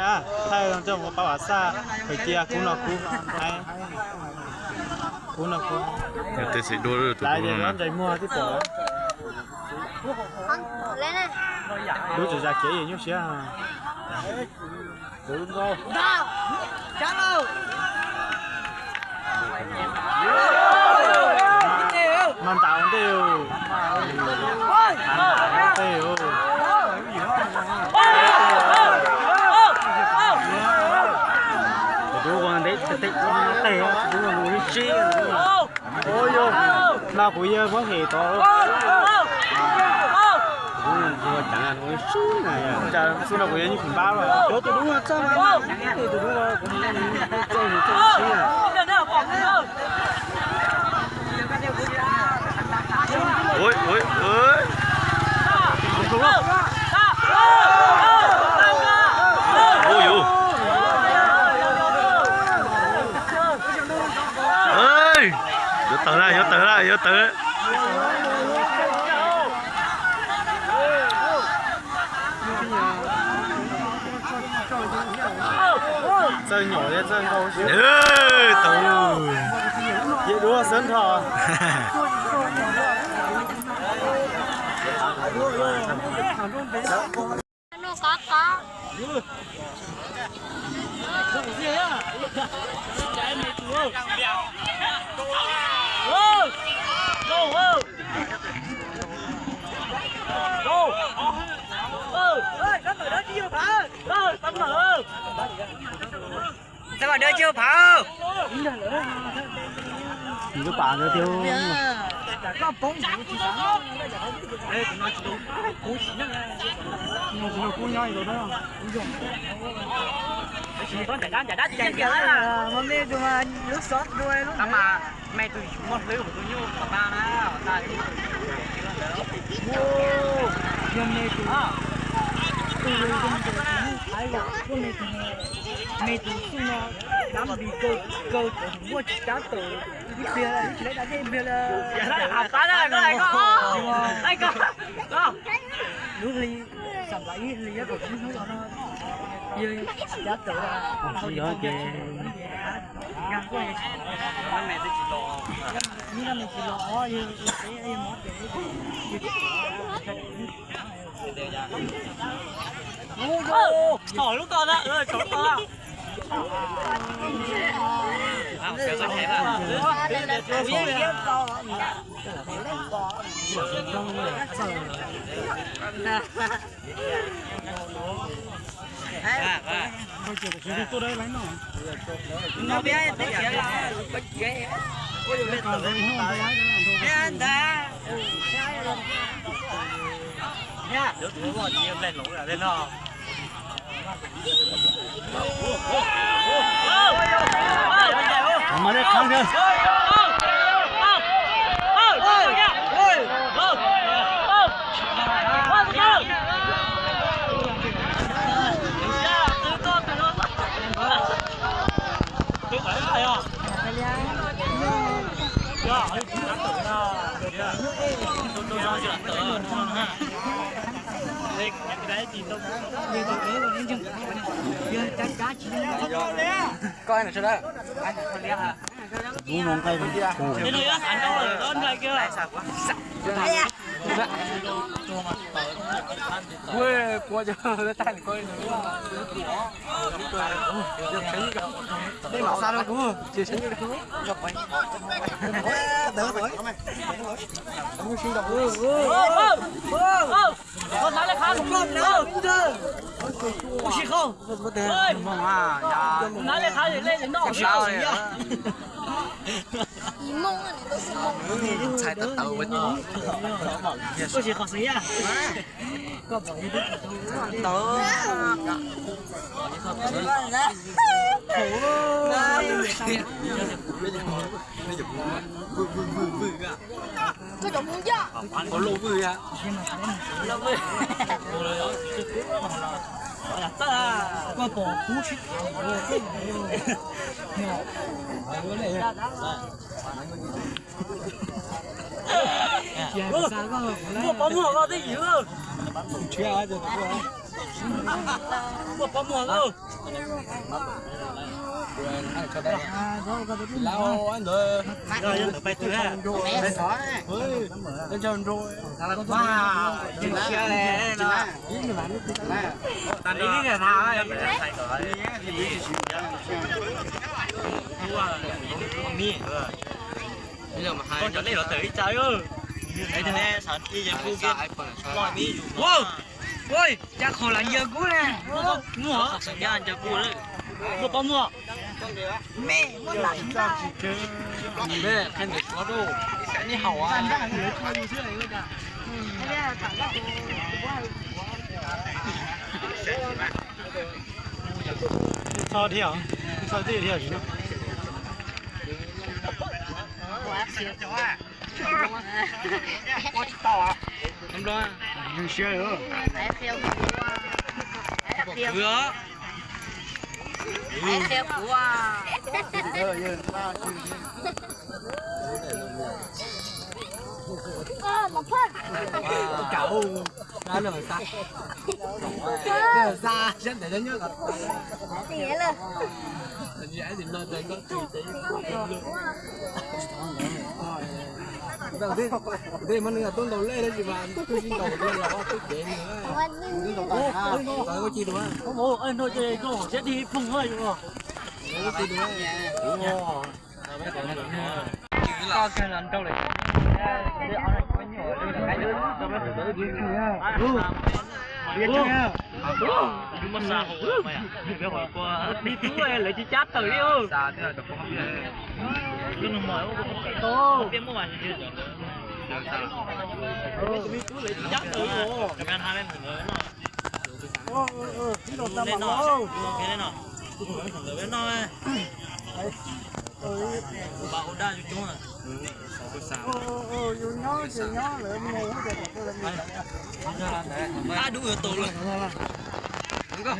à thay cho một bảo xa phải kia cú nó cú hay cú nó cú tôi sẽ đua được lại để nó chạy mua cái cổ lên này đối chỉ ra kế gì nhú xía à đúng không chán đâu man tạo tiêu tiêu đúng con đấy tết nó tê đúng là người chi ôi yo nào cũng giờ có thể to vừa chẳng là nói suốt này à chả suốt là cũng như khủng bao rồi đó tôi đúng là sao mà tôi đúng là cũng chơi một chút xíu ôi ôi ôi đúng không ôi yo ơi vô tử lại vô tử lại vô tử chơi nhỏ đấy chơi không xíu tử vậy đúng là sến thò nó có sao mà đưa chưa phao những cái bạn nữa tiêu có bóng nó cũng nhai rồi đó giải đá trên kia là hôm nay tụi mà nước sốt đuôi luôn mà mày tụi một lưới của tụi nhiêu của ta nè ta hôm nay tụi ai là hôm nay mày tụi nó đám bị cơ mua cá tử đi bia là đi lấy đá đi bia là ta đó là cái này có nước ly sắm lại ly của chúng nó như giá tử là không nhớ kìa ngang quá mẹ tôi chỉ lo như là mình chỉ lo như cái món thổi lúc to đó thổi lúc to tôi đây lấy nó biết biết là bất ghê anh ta nha được đúng rồi nhiều lên lũ là lên ho mà đấy không chưa coi này sao đó đúng nóng tay không cái này á anh đâu rồi lên này kia quê qua cho cái tay này coi nữa đây mà sao đâu cũng chia sẻ với chú đỡ tuổi không suy động con nói là khá không không chỉ không có thể không à nói là khá thì lên nó sao vậy gì mông à này nó sai tật tàu với nó có gì khó xí à có bỏ như thế tớ cái giống như vậy có lô vui à lô vui qua bỏ cú chứ mua bóng mua vào cái gì nữa Một bó mùa cơ. Lao anh rồi. Rồi anh phải thử ha. Phải xóa này. Lên cho rồi. Wow. Chừng xe này nó. Tàn đi cái thằng em phải cởi. Thì bị chịu ra. Mi. Bây giờ mà hai con chó này nó tới trời ơi. Đấy thế này sản đi trên khu kia. Mọi mi. Wow. Ôi, chắc khó là giờ cũ nè. Mua hả? Sản gia giờ cũ đấy. Mua bao mua? Mẹ, mua lại ra. Mẹ, khen được có đâu. Cái này hảo à. Sao theo? Sao đi theo chứ? Quá xíu chó à. Quá to à. Không đó. Đừng xe nữa. Vừa. Theo của một phân Cậu ra lửa xa. Lửa xa chắc để nó nhớ là tỉa lên dễ thì nó đây có tùy tí. Đây mà nữa tôi đầu lên đấy chị mà tôi xin đầu lên là tôi để nữa. Rồi có chi đúng không? Không ồ, anh thôi chơi cô sẽ đi phùng hơi đúng không? Có chi đúng không? Con cái lần trâu này. Biết chưa nha? Mà sao không mày à? Biết hỏi qua đi tú ấy lấy chi chát tới ư? Sao thế là được không biết. Cái nó mỏi không phải to. Biết mua mà chưa được. Đi tú lấy chi chát tới ư? Cái ăn hai bên thử nó. Cái đồ tao mà lâu. Cái này nó. Thử bên nó ấy. Bảo đa cho chúng à. Ai đủ tù luôn. Đúng không?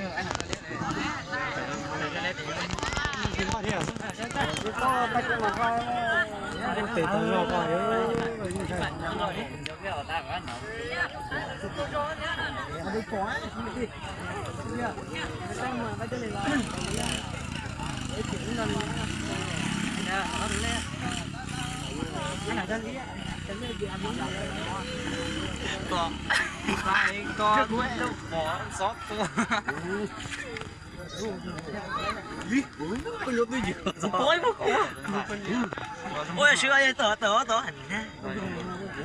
Có đuôi đâu bỏ sót cơ. Con nhốt tôi gì? Tối quá khổ. Ôi sữa ai tớ hẳn nha.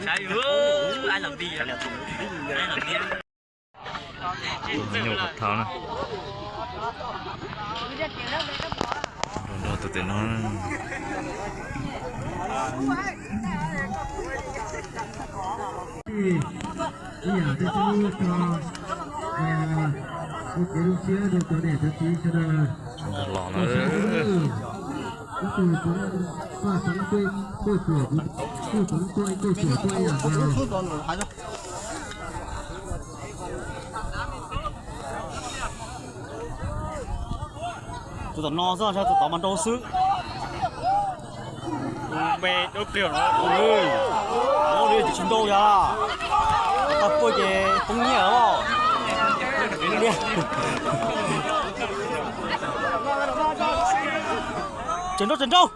Sai ư, ai làm gì vậy? Ai làm gì? Nhiều vật thao nè. Đồ tụi nó. Iya, thế chú cho cái lúc xưa được cho để cho chú cho là Lò nó. cái từ cũng qua sống quê quê sửa quê sống quê sửa quê là vào Tụi tao no ra sao tụi tao mà đâu xứ. Về đâu kiểu nó. Ôi. Nó đi chỉ đâu ya. Tao coi cái không nhớ không? Đi. Trấn đâu?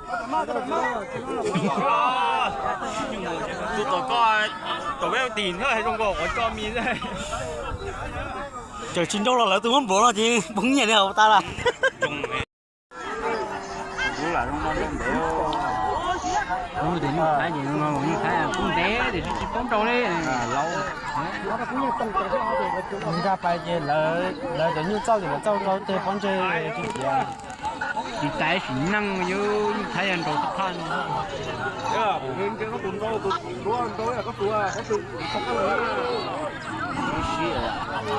Tụi tao coi tụi bé tiền thôi hay không có cho mi đây. Trời chín đâu là lấy tụi món bố là gì? Bóng nhẹ đâu ta là. Bố là trong món để. Ôi thì cái gì mà như thế là cũng té thì chỉ phóng trâu đấy. Lâu. Người ta phải chơi lợi tự nhiên sau thì là sau đó chơi phóng chơi cái gì à? Thì tại sĩ năng như thấy anh rồi thật thân. Nên cái nó tụi đâu tụi tôi là có tụi không có lợi.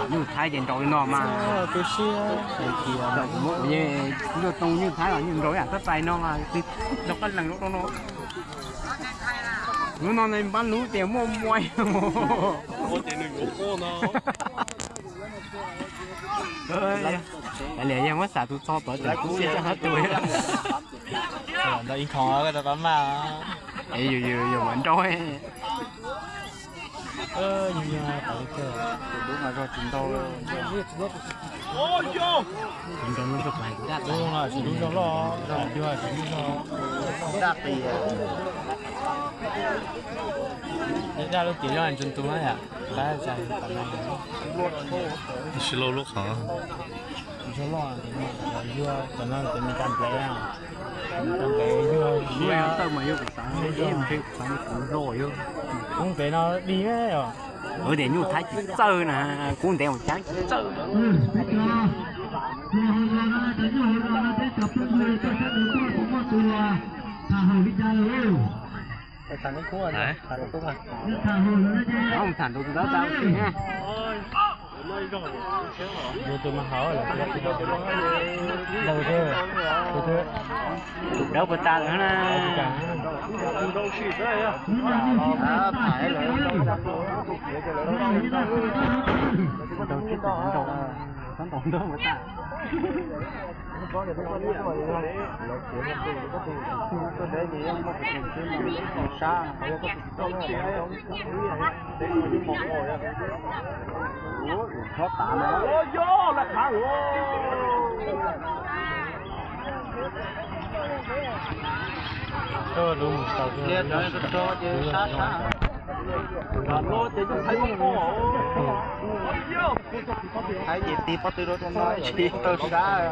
Như thấy anh rồi nó mà. Cái xe thì Vậy nó tông như thế là như rồi à tất tay nó mà thì nó có lần nó nó này bán lú tiền mua muối. có tiền đừng có cô nó. Tại lẽ em mất xả tụi so tuổi thì cũng sẽ hết tuổi. Nó in khó cái tao mà. Ê dù vẫn trôi. nhiều tới cơ đúng là do chúng tôi chúng tôi nó chụp lại đúng là chỉ đúng đó rồi chưa chỉ nó đạt thì ra lúc chỉ cho anh chúng tôi à đã chạy tầm này是露露好。số lo chưa còn nó thì mình làm play à làm play chưa chưa tao mà yêu cuộc sống để em thấy sống cũng rồi yêu cũng phải nó đi hết rồi ở để nhu thái chỉ chơi nè cũng để một trắng chơi thằng nó cũng à thằng nó cũng à không thằng tôi đó tao nha vô tôi mà hỏi là đâu thế đâu có ta nữa nè phải là con tổng đâu mà ta tôi để gì em có thể xa khó tạm nữa vô là khá cho đúng tao cho chứ xa xa nó thì chúng thấy không có thấy gì tí bắt tôi đó trong nói chỉ tôi xa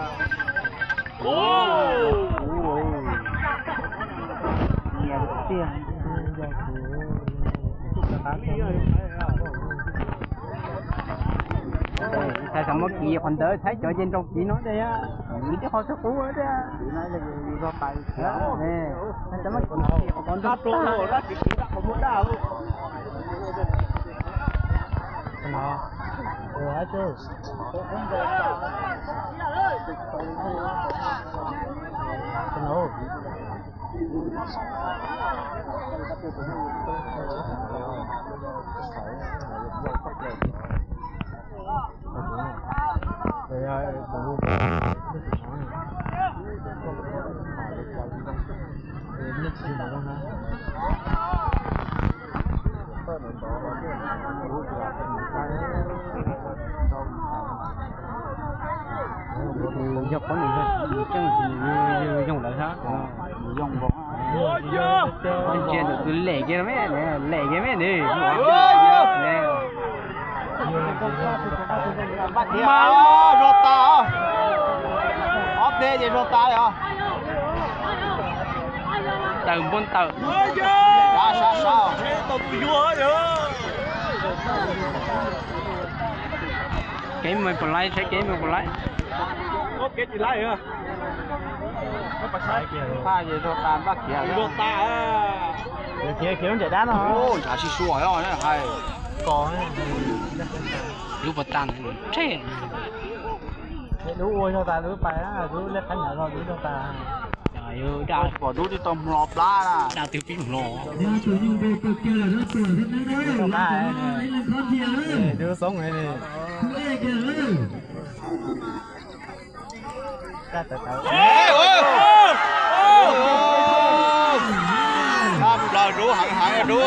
nghe được tiền tại sao mất gì còn đỡ thấy chỗ trên trong chỉ nói đây á những cái hoa sắc cũ ở đây nói là do tài nè tại sao mất gì còn đỡ đó chỉ là không muốn đâu nó ở chứ nó do có những chân thì dùng lại khác dùng có con chuyện được cứ lẻ cái mấy này mà rota ốp đê gì rota hả tàu bốn tàu sao tàu vua nữa cái mình còn lại sẽ cái mình còn lại ốp cái gì lại hả pha gì rota bác kia rota kia nó chạy đá nó ôi chả chỉ sủa rồi nó hay còn lúc bắt tan thế đủ ôi cho ta đủ phải á đủ lấy khánh rồi đủ cho ta trời ơi đã bỏ đủ đi tôm lọp lá là đã tiêu phí lò đưa sống này đi là đủ hẳn hẳn đủ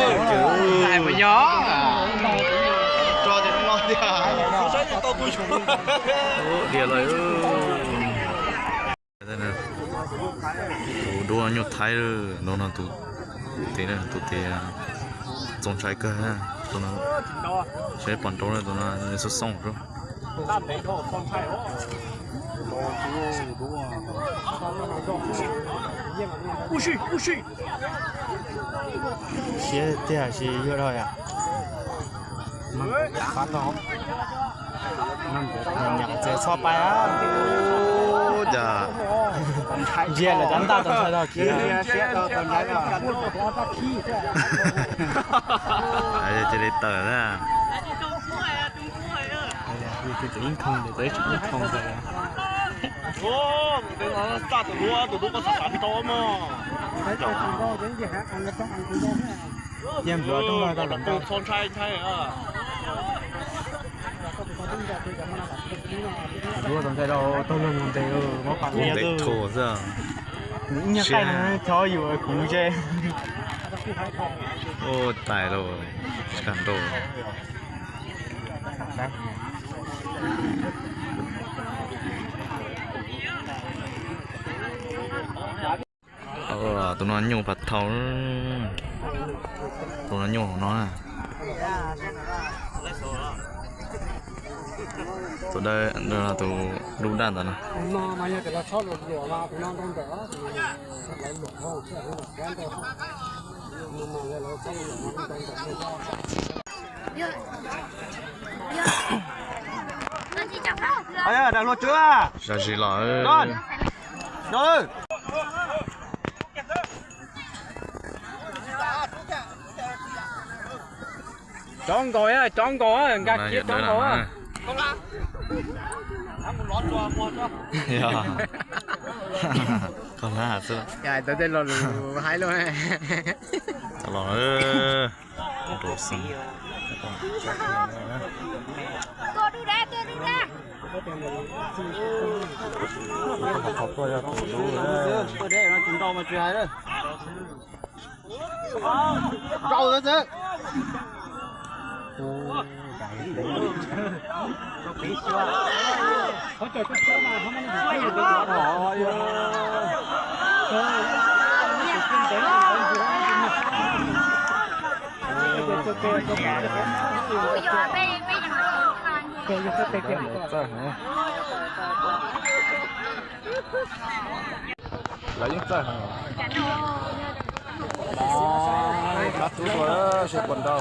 này mà nhỏ cho thì nó nói đi à tao tôi chủ địa lời đây nè đồ nhiều thái rồi nó là tụ thế này tụ thế trồng trái cây ha tụi nó sẽ bắn trâu này tụi nó sẽ sống rồi不是鞋这还是有了呀反正nhận chế so bài á dạ dễ là chúng taต้องใช้เราkia ai chơi đây tờ ra cái tự nhiên không để tới chuyện không rồi ô cái nó sát tụi lúa có sản to mà em vừa trong đó là con trai à lúa trong đâu tôi luôn muốn thấy có khoảng để thổ ra những cái này cho dù cũng chơi ô tài rồi cản đồ tụi nó nhiều vật thấu tụi nó nhiều nó à tụi đây là tụi đúng đàn rồi nè ơi đang lo chưa ra gì lại rồi chọn gọi á gạt kia chọn gọi á còn là sao dạ tôi tên là hai luôn ha rồi đồ xinh Cô đu ra học tôi ra tôi để nó chúng tôi mà chơi đấy câu đó chứ lấy những tay bắt tú rồi sẽ quần đầu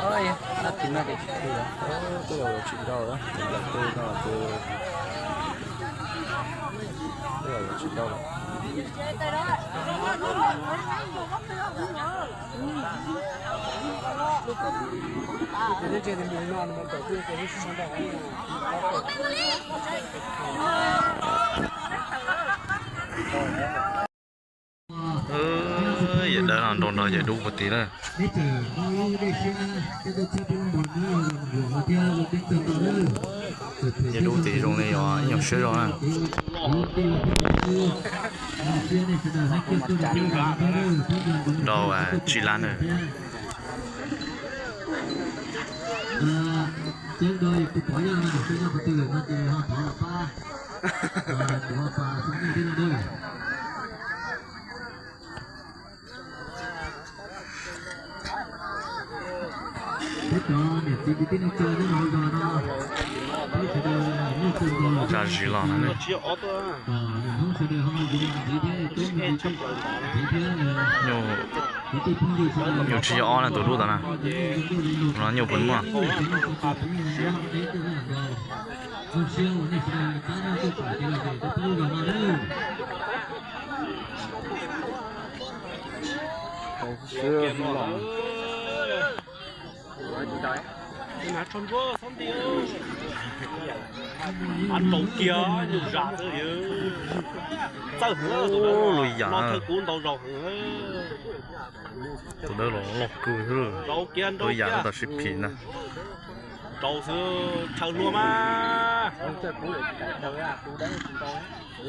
ơi nó tính là cái tôi là chuyện đâu đó tôi là chuyện đâu vậy đó là đồn rồi vậy đủ một tí nữa vậy đủ tí rồi này rồi nhiều sữa rồi đâu à chỉ lan rồi tiếng đôi của bỏ ra nào tiếng nào từ nó thì họ bỏ là pha của pha chúng mình đi là đôi thế đó để chỉ biết nó chơi nó nói rồi nó thế thì đâu nó chơi rồi ra gì lo này không sẽ được không gì thế tôi mình chơi nhiều chỉ on là tụi đu đó nè nó nhiều vấn mà Mà tròn vô xong đi ăn lẩu kia nhiều rạ rồi sao hứa lùi giả nó thôi cuốn đầu rầu tụi đó lọt cười rồi đầu kia lùi giả nó ship pin nè đầu xưa chờ luôn mà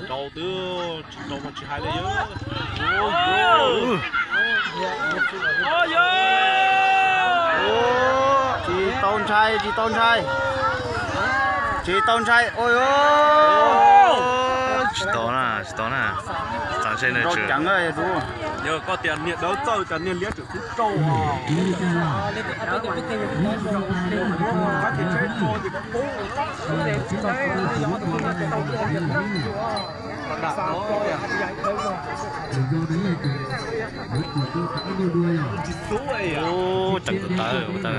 đầu tư đầu mà chỉ hai lấy chị tôn trai ôi ôi chỉ to nè sáng trên này chưa trắng ơi chú giờ có tiền nhiệt đấu trâu tiền nhiệt liệt được chút trâu ô chẳng có tới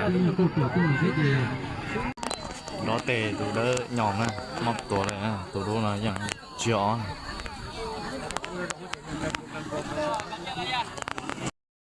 nó tệ tụi đó nhỏm nè mọcตัวเลยนะtụi đó làอย่างchiều